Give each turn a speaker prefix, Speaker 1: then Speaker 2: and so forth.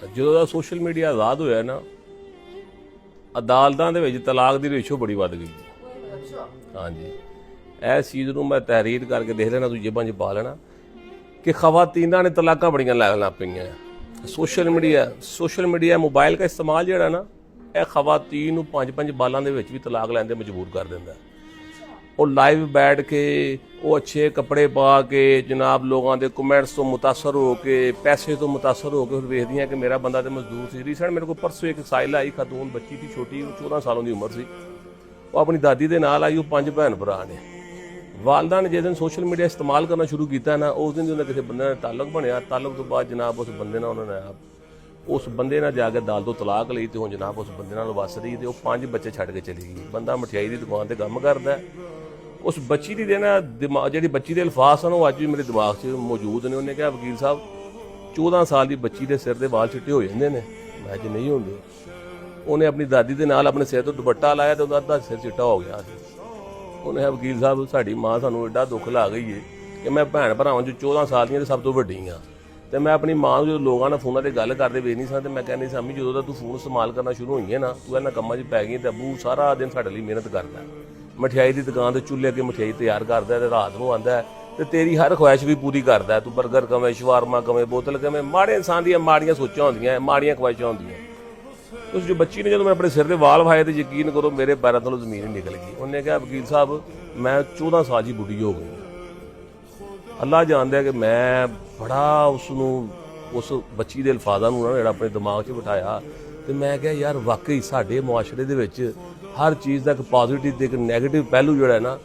Speaker 1: ਜਦੋਂ ਦਾ social media ਆਜ਼ਾਦ ਹੋਇਆ ਨਾ, ਅਦਾਲਤਾਂ ਦੇ ਵਿੱਚ ਤਲਾਕ ਦੀ ਰੇਸ਼ੋ ਬੜੀ ਵੱਧ ਗਈ। ਹਾਂਜੀ, ਇਸ ਚੀਜ਼ ਨੂੰ ਮੈਂ ਤਹਿਰੀਰ ਕਰਕੇ ਦੇਖ ਲੈਣਾ, ਤੁਸੀਂ ਜੇਬਾਂ 'ਚ ਪਾ ਲੈਣਾ ਕਿ ਖਵਾਤੀਨਾਂ ਨੇ ਤਲਾਕਾਂ ਬੜੀਆਂ ਲੈਣ ਲੱਗ ਪਈਆਂ। ਸੋਸ਼ਲ ਮੀਡੀਆ ਮੋਬਾਈਲ ਦਾ ਇਸਤੇਮਾਲ ਜਿਹੜਾ ਨਾ, ਇਹ ਖਵਾਤੀਨ ਨੂੰ 5-5 ਬਾਲਾਂ ਦੇ ਵਿੱਚ ਵੀ ਤਲਾਕ ਲੈਣ ਦੇ ਮਜਬੂਰ ਕਰ ਦਿੰਦਾ। ਉਹ ਲਾਈਵ ਬੈਠ ਕੇ, ਉਹ ਅੱਛੇ ਕੱਪੜੇ ਪਾ ਕੇ, ਜਨਾਬ ਲੋਕਾਂ ਦੇ ਕਮੈਂਟਸ ਤੋਂ ਮੁਤਾਸਰ ਹੋ ਕੇ, ਪੈਸੇ ਤੋਂ ਮੁਤਾਸਰ ਹੋ ਕੇ ਫਿਰ ਵੇਖਦੀਆਂ ਕਿ ਮੇਰਾ ਬੰਦਾ ਤੇ ਮਜ਼ਦੂਰ ਸੀ। ਰੀਸੈਂਟ ਮੇਰੇ ਕੋਲ ਪਰਸੋਂ ਇੱਕ ਸਾਇਲ ਆਈ ਖਾਤੂਨ, ਬੱਚੀ ਸੀ ਛੋਟੀ, 14 ਸਾਲਾਂ ਦੀ ਉਮਰ ਸੀ। ਉਹ ਆਪਣੀ ਦਾਦੀ ਦੇ ਨਾਲ ਆਈ। ਉਹ 5 ਭੈਣ ਭਰਾ ਨੇ। ਵਾਲਦਾ ਨੇ ਜਿਸ ਦਿਨ ਸੋਸ਼ਲ ਮੀਡੀਆ ਇਸਤੇਮਾਲ ਕਰਨਾ ਸ਼ੁਰੂ ਕੀਤਾ ਨਾ, ਉਸ ਦਿਨ ਜਦੋਂ ਕਿਸੇ ਬੰਦੇ ਨਾਲ ਤਾਲੁਕ ਬਣਿਆ, ਤਾਲੁਕ ਤੋਂ ਬਾਅਦ ਜਨਾਬ ਉਸ ਬੰਦੇ ਨਾਲ ਉਹਨਾਂ ਨੇ ਉਸ ਬੰਦੇ ਨਾਲ ਜਾ ਕੇ ਅਦਾਲਤ ਤੋਂ ਤਲਾਕ ਲਈ ਤੇ ਹੁਣ ਜਨਾਬ ਉਸ ਬੰਦੇ ਨਾਲ ਵਸ ਰਹੀ ਤੇ ਉਹ 5 ਬੱਚੇ ਛੱਡ ਕੇ ਚਲੀ ਗਈ। ਬੰਦਾ ਮਠਿਆਈ ਦੀ ਦੁਕਾਨ ਤੇ ਕੰਮ ਕਰਦਾ। ਉਸ ਬੱਚੀ ਦੀ ਨਾ ਦਿਮਾਗ, ਜਿਹੜੀ ਬੱਚੀ ਦੇ ਅਲਫਾਜ਼ ਹਨ ਉਹ ਅੱਜ ਵੀ ਮੇਰੇ ਦਿਮਾਗ 'ਚ ਮੌਜੂਦ ਨੇ। ਉਹਨੇ ਕਿਹਾ, ਵਕੀਲ ਸਾਹਿਬ 14 ਸਾਲ ਦੀ ਬੱਚੀ ਦੇ ਸਿਰ ਦੇ ਵਾਲ ਚਿੱਟੇ ਹੋ ਜਾਂਦੇ ਨੇ। ਮੈਂ ਜੀ ਨਹੀਂ ਹੁੰਦੇ। ਉਹਨੇ ਆਪਣੀ ਦਾਦੀ ਦੇ ਨਾਲ ਆਪਣੇ ਸਿਰ ਤੋਂ ਦੁਪੱਟਾ ਲਾਇਆ ਤੇ ਉਹਦਾ ਅੱਧਾ ਸਿਰ ਚਿੱਟਾ ਹੋ ਗਿਆ ਸੀ। ਉਹਨੇ ਕਿਹਾ, ਵਕੀਲ ਸਾਹਿਬ ਸਾਡੀ ਮਾਂ ਸਾਨੂੰ ਐਡਾ ਦੁੱਖ ਲਾ ਗਈ ਹੈ ਕਿ ਮੈਂ ਭੈਣ ਭਰਾਵਾਂ 'ਚ 14 ਸਾਲ ਦੀਆਂ ਸਭ ਤੋਂ ਵੱਡੀ ਹਾਂ। ਤੇ ਮੈਂ ਆਪਣੀ ਮਾਂ ਨੂੰ ਜਦੋਂ ਲੋਕਾਂ ਨਾਲ ਫੋਨਾਂ 'ਤੇ ਗੱਲ ਕਰਦੇ ਵੇਖ ਨਹੀਂ ਸਾਂ ਤੇ ਮੈਂ ਕਹਿੰਦੀ ਸਾਂ, ਜਦੋਂ ਦਾ ਤੂੰ ਫੋਨ ਇਸਤੇਮਾਲ ਕਰਨਾ ਸ਼ੁਰੂ ਹੋਈ ਹੈ ਨਾ, ਤੂੰ ਇਹਨਾਂ ਕੰਮਾਂ 'ਚ ਪੈ ਗਈ ਤੇ ਅੱਬੂ ਸਾਰਾ ਦਿਨ ਸਾਡੇ ਲਈ ਮਿਹਨਤ ਕਰਦਾ, ਮਠਿਆਈ ਦੀ ਦੁਕਾਨ ਤੇ ਚੁੱਲ੍ਹੇ ਅੱਗੇ ਮਠਿਆਈ ਤਿਆਰ ਕਰਦਾ ਤੇ ਰਾਤ ਨੂੰ ਆਉਂਦਾ ਤੇ ਤੇਰੀ ਹਰ ਖੁਆਇਸ਼ ਵੀ ਪੂਰੀ ਕਰਦਾ। ਤੂੰ ਬਰਗਰ ਕਵੇਂ, ਸ਼ਵਾਰਮਾ ਕਵੇਂ, ਬੋਤਲ ਕਵੇਂ। ਮਾੜੇ ਇਨਸਾਨ ਦੀਆਂ ਮਾੜੀਆਂ ਸੋਚਾਂ ਹੁੰਦੀਆਂ, ਮਾੜੀਆਂ ਖੁਆਇਸ਼ਾਂ ਹੁੰਦੀਆਂ। ਉਸ ਜੋ ਬੱਚੀ ਨੇ ਜਦੋਂ ਮੈਂ ਆਪਣੇ ਸਿਰ ਦੇ ਵਾਲ ਵਾਏ ਤੇ ਯਕੀਨ ਕਰੋ ਮੇਰੇ ਪੈਰਾਂ ਤੋਂ ਜ਼ਮੀਨ ਹੀ ਨਿਕਲ ਗਈ। ਉਹਨੇ ਕਿਹਾ, ਵਕੀਲ ਸਾਹਿਬ ਮੈਂ 14 ਸਾਲ ਦੀ ਬੁੱਢੀ ਹੋ ਗਈ। ਅੱਲਾ ਜਾਣਦਾ ਕਿ ਮੈਂ ਬੜਾ ਉਸ ਬੱਚੀ ਦੇ ਅਲਫਾਜ਼ਾਂ ਨੂੰ ਜਿਹੜਾ ਆਪਣੇ ਦਿਮਾਗ 'ਚ ਬਿਠਾਇਆ ਤੇ ਮੈਂ ਕਿਹਾ ਯਾਰ ਵਾਕਈ ਸਾਡੇ ਮੁਆਸ਼ਰੇ ਦੇ ਵਿੱਚ ਹਰ ਚੀਜ਼ ਦਾ ਇੱਕ ਪੋਜ਼ੀਟਿਵ ਤੇ ਇੱਕ ਨੈਗੇਟਿਵ ਪਹਿਲੂ ਜਿਹੜਾ ਹੈ ਨਾ,